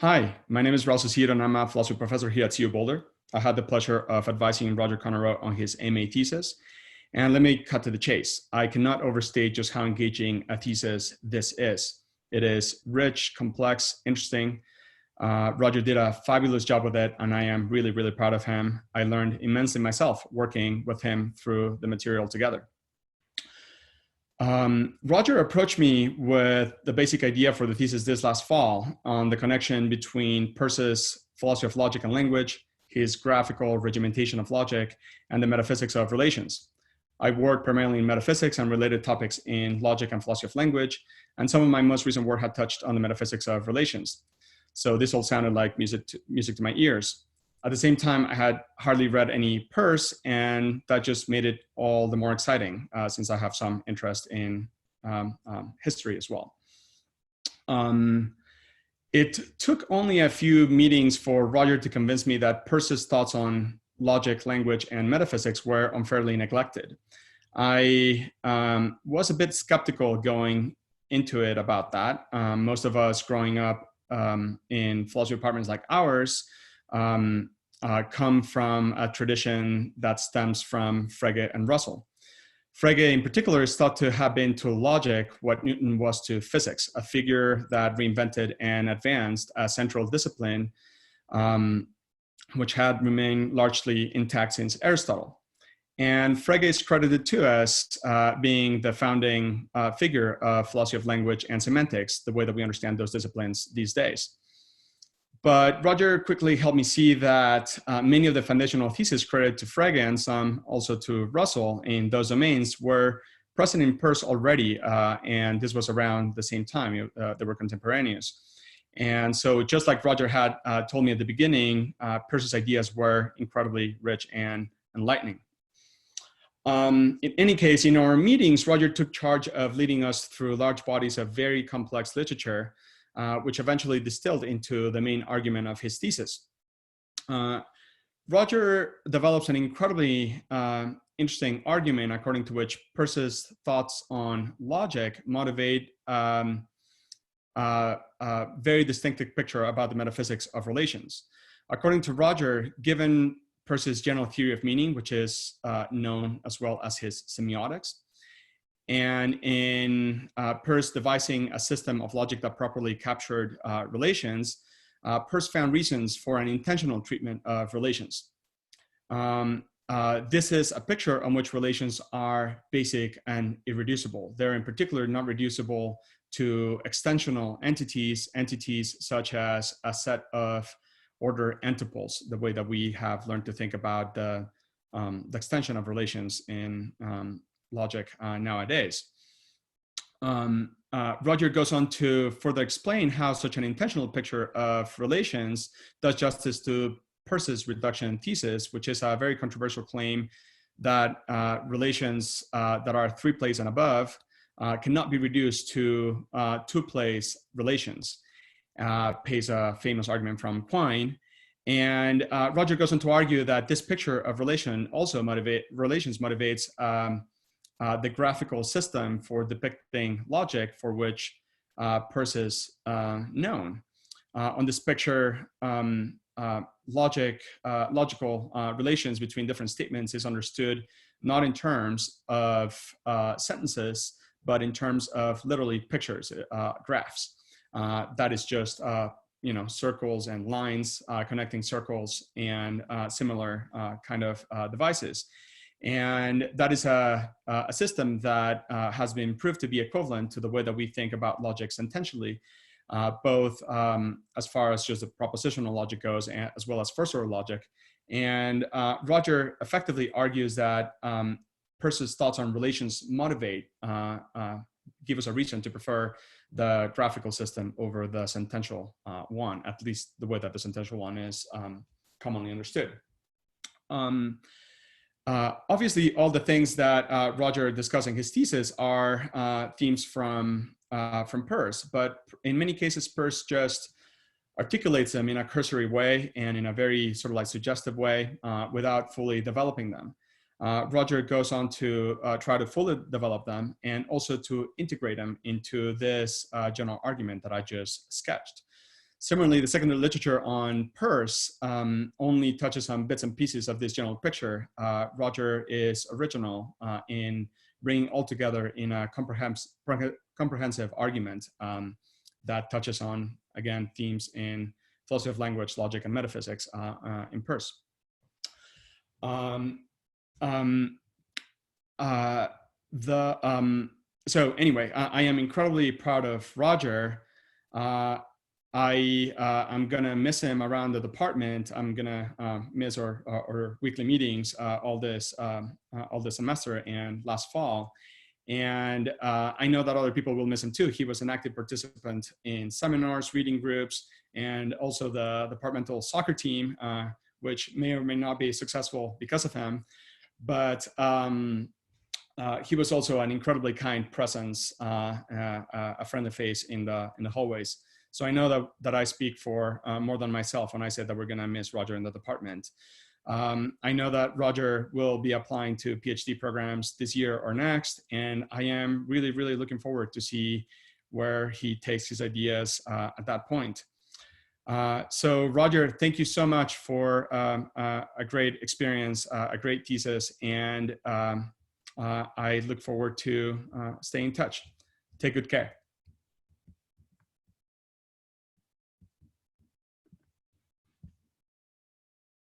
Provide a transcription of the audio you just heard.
Hi, my name is Raul Ceciro, and I'm a philosophy professor here at CU Boulder. I had the pleasure of advising Roger Conarroe on his MA thesis. And let me cut to the chase. I cannot overstate just how engaging a thesis this is. It is rich, complex, interesting. Roger did a fabulous job with it, and I am really, really proud of him. I learned immensely myself working with him through the material together. Roger approached me with the basic idea for the thesis this last fall on the connection between Peirce's philosophy of logic and language, his graphical regimentation of logic, and the metaphysics of relations. I worked primarily in metaphysics and related topics in logic and philosophy of language, and some of my most recent work had touched on the metaphysics of relations. So this all sounded like music to my ears. At the same time, I had hardly read any Peirce, and that just made it all the more exciting since I have some interest in history as well. It took only a few meetings for Roger to convince me that Peirce's thoughts on logic, language, and metaphysics were unfairly neglected. I was a bit skeptical going into it about that. Most of us growing up in philosophy departments like ours come from a tradition that stems from Frege and Russell. Frege in particular is thought to have been to logic what Newton was to physics, a figure that reinvented and advanced a central discipline which had remained largely intact since Aristotle. And Frege is credited to us being the founding figure of philosophy of language and semantics, the way that we understand those disciplines these days. But Roger quickly helped me see that many of the foundational theses credited to Frege and some also to Russell in those domains were present in Peirce already, and this was around the same time. They were contemporaneous. And so just like Roger had told me at the beginning, Peirce's ideas were incredibly rich and enlightening. In any case, in our meetings, Roger took charge of leading us through large bodies of very complex literature, which eventually distilled into the main argument of his thesis. Roger develops an incredibly interesting argument according to which Peirce's thoughts on logic motivate a very distinctive picture about the metaphysics of relations. According to Roger, given Peirce's general theory of meaning, which is known as well as his semiotics, and in Peirce devising a system of logic that properly captured relations, Peirce found reasons for an intentional treatment of relations. This is a picture on which relations are basic and irreducible. They're in particular not reducible to extensional entities such as a set of order antiples, the way that we have learned to think about the extension of relations in logic nowadays. Roger goes on to further explain how such an intentional picture of relations does justice to Peirce's reduction thesis, which is a very controversial claim that relations that are three place and above cannot be reduced to two place relations. Pays a famous argument from Quine. And Roger goes on to argue that this picture of relations motivates the graphical system for depicting logic for which Peirce is known. On this picture, logical relations between different statements is understood not in terms of sentences, but in terms of literally pictures, graphs. That is just circles and lines connecting circles and similar kind of devices. And that is a system that has been proved to be equivalent to the way that we think about logic sententially, both as far as just the propositional logic goes, as well as first order logic. And Roger effectively argues that Peirce's thoughts on relations give us a reason to prefer the graphical system over the sentential one, at least the way that the sentential one is commonly understood. Obviously, all the things that Roger discussing his thesis are themes from Peirce, but in many cases, Peirce just articulates them in a cursory way and in a very sort of like suggestive way without fully developing them. Roger goes on to try to fully develop them and also to integrate them into this general argument that I just sketched. Similarly, the secondary literature on Peirce only touches on bits and pieces of this general picture. Roger is original in bringing all together in a comprehensive argument that touches on, again, themes in philosophy of language, logic, and metaphysics in Peirce. So anyway, I am incredibly proud of Roger. I'm gonna miss him around the department. I'm gonna miss our weekly meetings all this semester and last fall. And I know that other people will miss him too. He was an active participant in seminars, reading groups, and also the departmental soccer team, which may or may not be successful because of him. But he was also an incredibly kind presence, a friendly face in the hallways. So I know that I speak for more than myself when I say that we're going to miss Roger in the department. I know that Roger will be applying to PhD programs this year or next, and I am really, really looking forward to see where he takes his ideas at that point. So Roger, thank you so much for a great experience, a great thesis, and I look forward to staying in touch. Take good care.